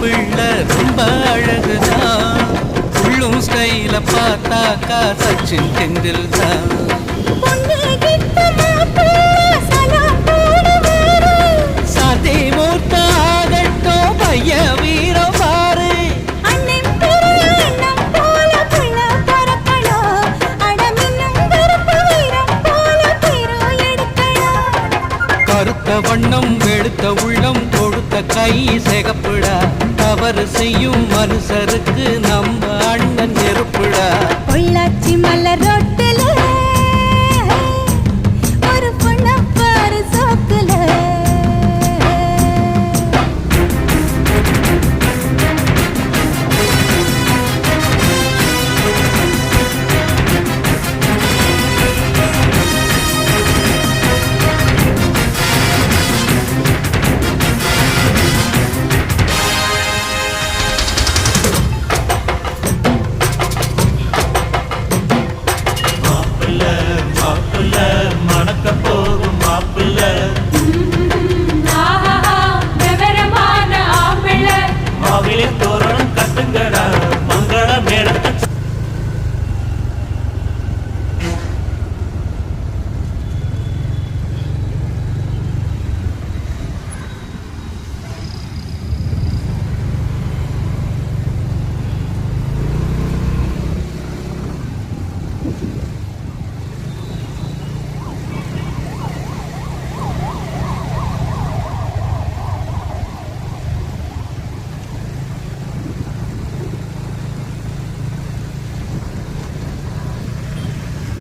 பிள்ளை ரொம்ப அழகுதான். உள்ளும் ஸ்டைல பார்த்தாக்கா சச்சின் டெண்டுல்கர். சாதி மூர்த்த ஆகட்டும் பைய வீரம் பாரு. கருத்த வண்ணம் வெளுத்த உள்ளம் கொடுத்த கை சிகப்புடா. தவறு செய்யும் மனுஷருக்கு நம்ப